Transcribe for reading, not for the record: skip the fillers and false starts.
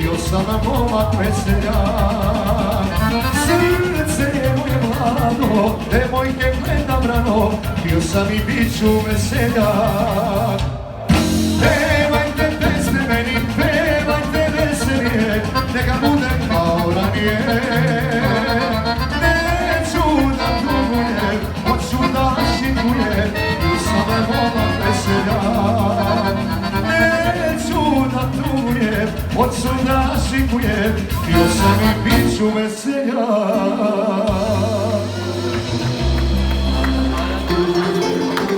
bio sam momak veseljak. Srce je moje mlado, devojke gledam rano, bio sam i bit ću veseljak. Pevajte pesme meni, pevajte veselije, neka bude kao ranije. Neću da tugujem, hoću da šikujem, bio sam momak veseljak. Neću da tugujem, hoću da šikujem, bio sam i bit ću veseljak.